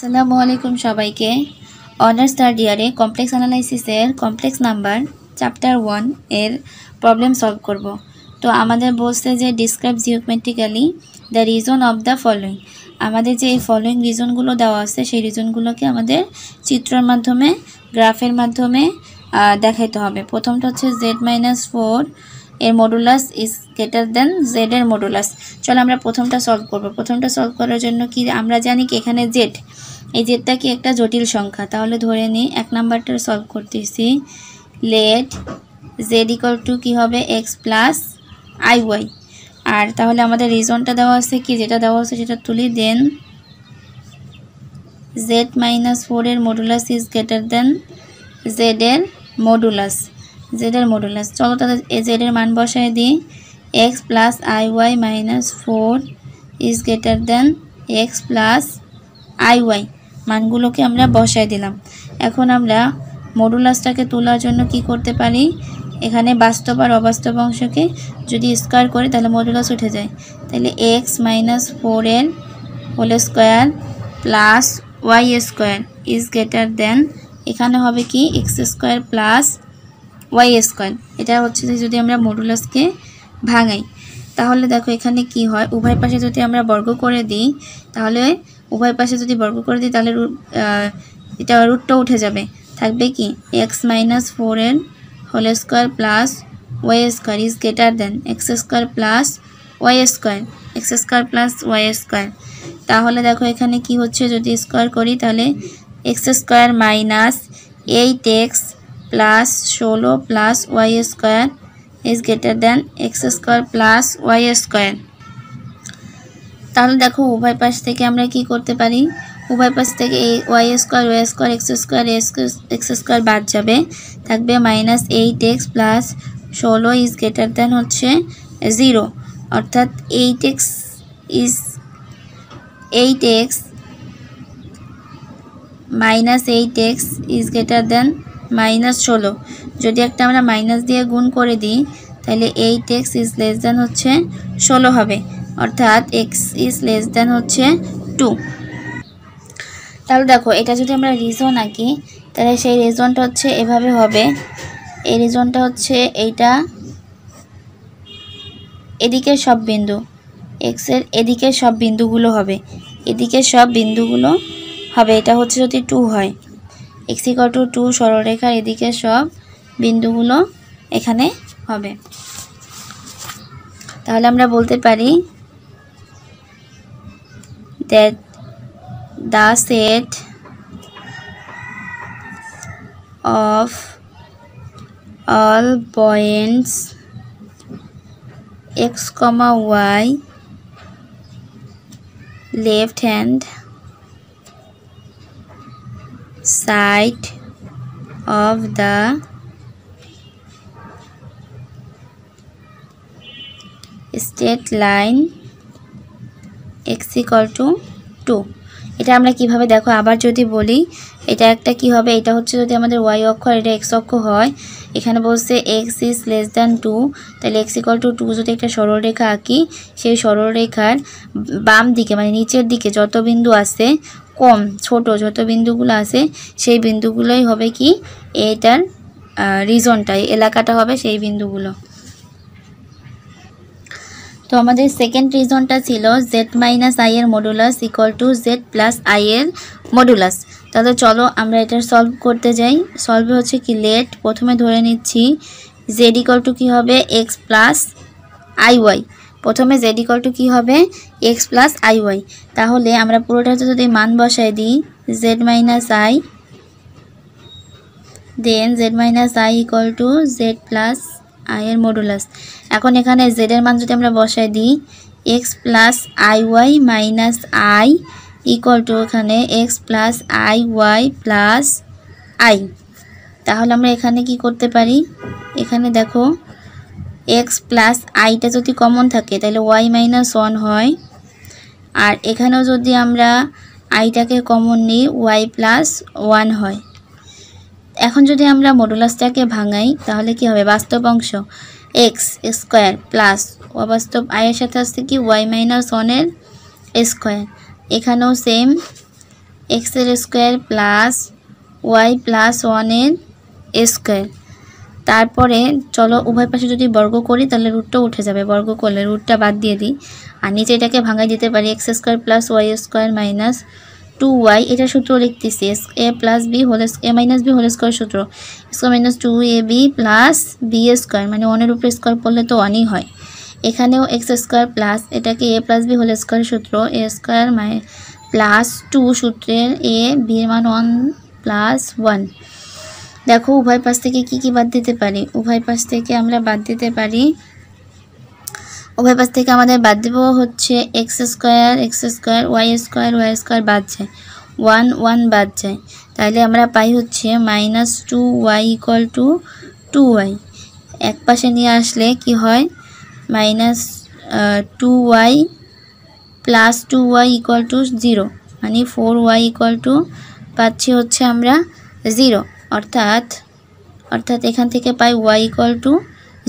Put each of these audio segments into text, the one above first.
আসসালামু আলাইকুম সবাইকে। অনার্স থার্ড ইয়ারে কমপ্লেক্স অ্যানালাইসিসের কমপ্লেক্স নাম্বার চ্যাপ্টার 1 এর প্রবলেম সলভ করব। তো আমাদের বলছে যে describe geometrically the reason of the following. আমাদের যে এই ফলোয়িং রিজনগুলো দেওয়া আছে সেই রিজনগুলোকে আমাদের চিত্রের মাধ্যমে গ্রাফের মাধ্যমে দেখাইতে হবে। প্রথমটা হচ্ছে z-4 এর modulus is greater than z এর মডুলাস। চলো আমরা প্রথমটা সলভ করব। প্রথমটা সলভ করার জন্য কি আমরা জানি কি এখানে জেড, এই জেডটা কি একটা জটিল সংখ্যা, তাহলে ধরে নিই এক নাম্বারটা সলভ করতেছি। লেট জেড ইকুয়াল টু কী হবে এক্স প্লাস আই ওয়াই। আর তাহলে আমাদের রিজনটা দেওয়া আছে কি, যেটা দেওয়া আছে সেটা তুলি। দেন z-4 এর modulus is greater than z এর মডুলাস, চলো তাহলে জেড এর মান বসায় দিই। X plus i y minus 4 is greater than x plus i y, মানগুলোকে আমরা বসায় দিলাম। এখন আমরা মডুলাসটাকে তোলার জন্য কি করতে পারি, এখানে বাস্তব আর অবাস্তব অংশকে যদি স্কোয়ার করি তাহলে মডুলাস উঠে যায়। তাহলে এক্স মাইনাস 4 এর whole square plus Y square is greater than, এখানে হবে কি X square plus Y square. এটা হচ্ছে যদি আমরা মডুলাসকে ভাঙাই তাহলে দেখো এখানে কি হয়, উভয় পাশে যদি আমরা বর্গ করে দিই তাহলে তাহলে এটা রুটটা উঠে যাবে, থাকবে কি এক্স মাইনাস 4 এর whole square plus Y square is greater than x square plus Y square. তাহলে দেখো এখানে কি হচ্ছে, যদি স্কোয়ার করি তাহলে x square minus 8x plus 16 plus Y square is greater than x square plus Y square. তাহলে দেখো উভয় পাশ থেকে আমরা কি করতে পারি, উভয় পাশ থেকে এই ওয়াই স্কোয়ার এক্স স্কোয়ার বাদ যাবে, থাকবে minus 8x plus 16 is greater দেন হচ্ছে 0, অর্থাৎ 8x minus 8x is greater than minus 16। যদি একটা আমরা মাইনাস দিয়ে গুণ করে দিই তাহলে 8x ইজ লেস দেন হচ্ছে 16 হবে, অর্থাৎ x ইজ লেস দেন হচ্ছে 2। তাহলে দেখো এটা যদি আমরা রিজন আঁকি তাহলে সেই রিজনটা হচ্ছে এভাবে হবে। এই রিজনটা হচ্ছে এইটা, এদিকে সব বিন্দু x এর এদিকে সব বিন্দুগুলো হবে, এটা হচ্ছে যদি 2 হয়, x ইকুয়াল টু 2 সরলরেখার এদিকে সব বিন্দুগুলো এখানে হবে। তাহলে আমরা বলতে পারি that the set of all points x, y left hand side of the straight line x equal to 2। এটা আমরা কিভাবে দেখো আবার যদি বলি, এটা একটা কি হবে, এটা হচ্ছে যদি আমাদের y অক্ষ আর এটা x অক্ষ হয়, এখানে বলছে x ইজ লেস দ্যান 2, তাহলে x ইকুয়াল টু 2 যদি একটা সরলরেখা আঁকি, সেই সরলরেখার বাম দিকে মানে নিচের দিকে যত বিন্দু আছে ছোট যত বিন্দুগুলো আছে সেই বিন্দুগুলোই হবে কি এইটার রিজনটা, এলাকাটা হবে সেই বিন্দুগুলো। তো আমাদের সেকেন্ড রিজনটা ছিল z-i এর modulus equal to z plus i এর মডুলাস। তাহলে চলো আমরা এটা সলভ করতে যাই। সলভে হচ্ছে কি লেট, প্রথমে ধরে নিচ্ছি z ইকুয়াল টু কী হবে এক্স প্লাস আই ওয়াই। প্রথমে z ইকুয়াল টু কী হবে এক্স প্লাস আই ওয়াই। তাহলে আমরা পুরোটাতে যদি মান বসাই দিই z minus i, then z minus i equal to z plus i এর মডুলাস। এখন এখানে z এর মান যদি আমরা বসাই দিই x plus i y minus i equal to এখানে x plus i y plus i. তাহলে আমরা এখানে কি করতে পারি, এখানে দেখো x প্লাস আইটা যদি কমন থাকে তাহলে y মাইনাস 1 হয়, আর এখানেও যদি আমরা আইটাকে কমন নিই y প্লাস 1 হয়। এখন যদি আমরা মডুলাসটাকে ভাঙাই তাহলে কি হবে, বাস্তব অংশ x স্কোয়ার প্লাস অবাস্তব আয়ের সাথে আসছে কি y মাইনাস 1 এর স্কোয়ার। এখানেও সেম x এর স্কয়ার প্লাস y প্লাস 1 এর স্কয়ার। তারপরে চলো উভয় পাশে যদি বর্গ করি তাহলে রুটটা উঠে যাবে, বর্গ করলে রুটটা বাদ দিয়ে দিই। আর নিচে এটাকে ভাঙাই দিতে পারি x square plus y square minus 2y, এটা সূত্র লিখতেছি a plus b whole a minus b whole square সূত্র, square minus 2ab plus b square, মানে 1 এর উপরে স্কয়ার করলে তো 1ই হয়। এখানেও x স্কয়ার প্লাস এটাকে a plus b whole square সূত্র, a স্কয়ার প্লাস 2 সূত্রের a b এর মান 1 প্লাস 1। দেখো উভয় পাশ থেকে কি বাদ দিতে পারি, উভয় পাশ থেকে আমরা বাদ দিতে পারি, উভয় পাশ থেকে আমাদের বাদ দেব হচ্ছে x স্কয়ার y স্কয়ার বাদ যায়, 1 1 বাদ যায়, তাহলে আমরা পাই হচ্ছে minus 2y equal to 2y। এক পাশে নিয়ে আসলে কি হয়, minus 2y plus 2y equal to 0, মানে 4y ইকুয়াল টু পাচ্ছি হচ্ছে আমরা 0, অর্থাৎ এখান থেকে পাই y ইকুয়াল টু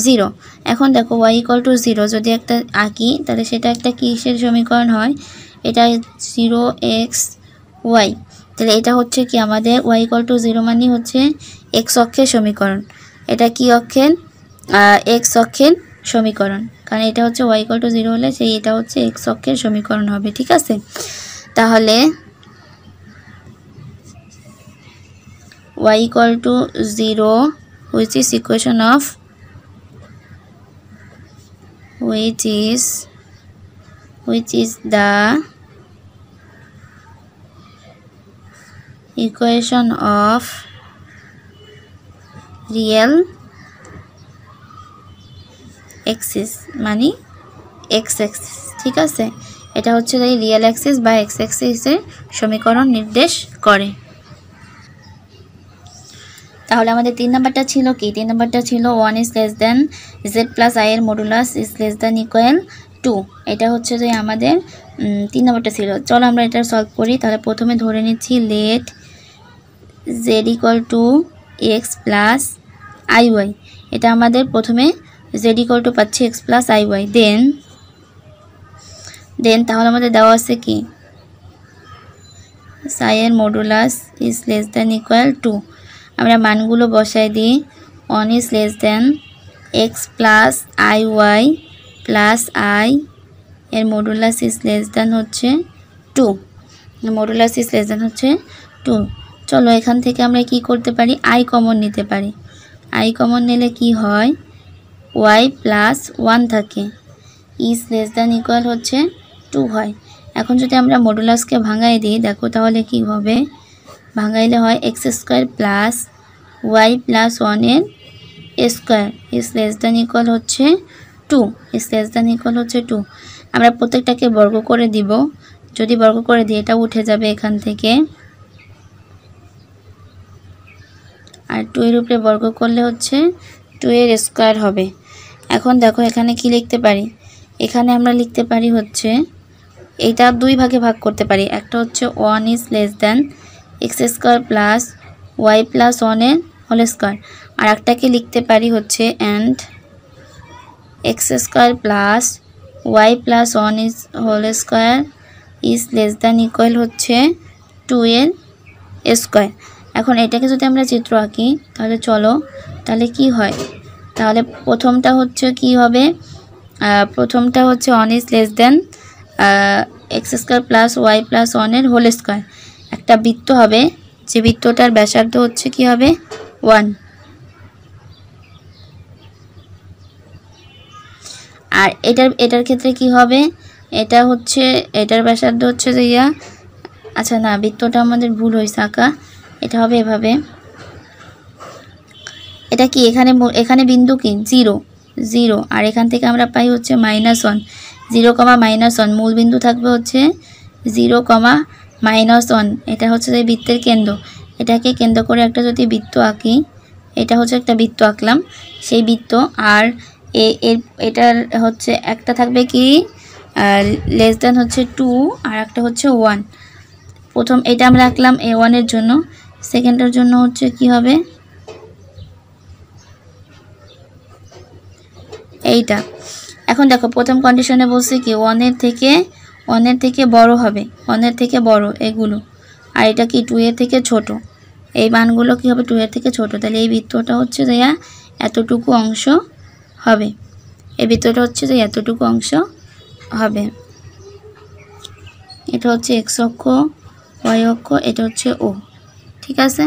0। এখন দেখো y ইকুয়াল টু 0 যদি একটা আঁকি তাহলে সেটা একটা কিসের সমীকরণ হয়, এটা 0x y, তাহলে এটা হচ্ছে কি আমাদের y ইকুয়াল টু 0 মানে হচ্ছে x অক্ষের সমীকরণ। এটা কি অক্ষের, x অক্ষের সমীকরণ, কারণ এটা হচ্ছে y ইকুয়াল টু 0 হলে সেই এটা হচ্ছে x অক্ষের সমীকরণ হবে, ঠিক আছে। তাহলে y equal to 0 which is equation of which is the equation of real axis, মানে x axis, ঠিক আছে। এটা হচ্ছে এই রিয়েল অ্যাক্সিস বা x অ্যাক্সিসের সমীকরণ নির্দেশ করে। তাহলে আমাদের 3 নাম্বারটা ছিল কি, 3 নাম্বারটা ছিল 1 is less than z plus i এর modulus is less than equal 2, এটা হচ্ছে যে আমাদের 3 নাম্বারটা ছিল। চলো আমরা এটা সলভ করি। তাহলে প্রথমে ধরে নিচ্ছি let z equal to x plus iy, এটা আমাদের প্রথমে z equal to পাচ্ছি x plus iy, দেন তাহলে আমাদের দেওয়া আছে কি i এর modulus is less than equal 2, আমরা মানগুলো বসাই দিই। 1 is less than x plus iy plus i এর মডুলাস is less than হচ্ছে 2, মডুলাস is less than হচ্ছে 2। চলো এখান থেকে আমরা কি করতে পারি, i কমন নিতে পারি। i কমন নিলে কি হয়, y plus 1 থাকে, is less than equal হচ্ছে 2 হয়। এখন যদি আমরা মডুলাসকে ভাঙাই দিই দেখো তাহলে কি হবে, ভাঙাইলে হয় x square plus y plus 1 এর square is less than equal হচ্ছে 2, is less than equal হচ্ছে 2। আমরা প্রত্যেকটাকে বর্গ করে দিব, যদি বর্গ করে দিই এটা উঠে যাবে এখান থেকে, আর 2 এর উপরে বর্গ করলে হচ্ছে 2 এর স্কয়ার হবে। এখন দেখো এখানে কি লিখতে পারি, এখানে আমরা লিখতে পারি হচ্ছে এটা দুই ভাগে ভাগ করতে পারি, একটা হচ্ছে 1 is less than x square plus y plus 1 এর হোল স্কয়ার, আর একটাকে লিখতে পারি হচ্ছে and x square plus y plus 1 is whole square is less than equal হচ্ছে 2 এর স্কয়ার। এখন এটাকে যদি আমরা চিত্র আঁকি তাহলে চলো, তাহলে কি হয়, তাহলে প্রথমটা হচ্ছে কি হবে, প্রথমটা হচ্ছে 1 is less than x square plus y plus 1 এর হোল স্কয়ার, একটা বৃত্ত হবে যে বৃত্তটার ব্যাসার্ধ হচ্ছে কি হবে 1, আর এটার ক্ষেত্রে কি হবে, এটা হচ্ছে এটার ব্যাসার্ধ হচ্ছে যে আচ্ছা না বৃত্তটা আমাদের ভুল হয়েছে আঁকা, এটা হবে এভাবে, এটা কি এখানে বিন্দু কি 0 0, আর এখান থেকে আমরা পাই হচ্ছে -1, 0, -1, মূল বিন্দু থাকবে হচ্ছে 0, -1, এটা হচ্ছে যে বৃত্তের কেন্দ্র। এটাকে কেন্দ্র করে একটা যদি বৃত্ত আঁকি, এটা হচ্ছে একটা বৃত্ত আঁকলাম, সেই বৃত্ত আর এটার হচ্ছে একটা থাকবে কি লেস দ্যান হচ্ছে 2 আর একটা হচ্ছে 1। প্রথম এটা আমরা আঁকলাম a1 এর জন্য, সেকেন্ডের জন্য হচ্ছে কি হবে এইটা। এখন দেখো প্রথম কন্ডিশনে বলছে কি 1 এর থেকে বড় হবে, 1 এর থেকে বড় এগুলো, আর এটা কি 2 এর থেকে ছোট, এই মানগুলো কি হবে 2 এর থেকে ছোট, তাহলে এই বৃত্তটা হচ্ছে যে এতটুকু অংশ হবে, এই বৃত্তটা হচ্ছে যে এতটুকু অংশ হবে। এটা হচ্ছে x অক্ষ, y অক্ষ, এটা হচ্ছে ও। ঠিক আছে।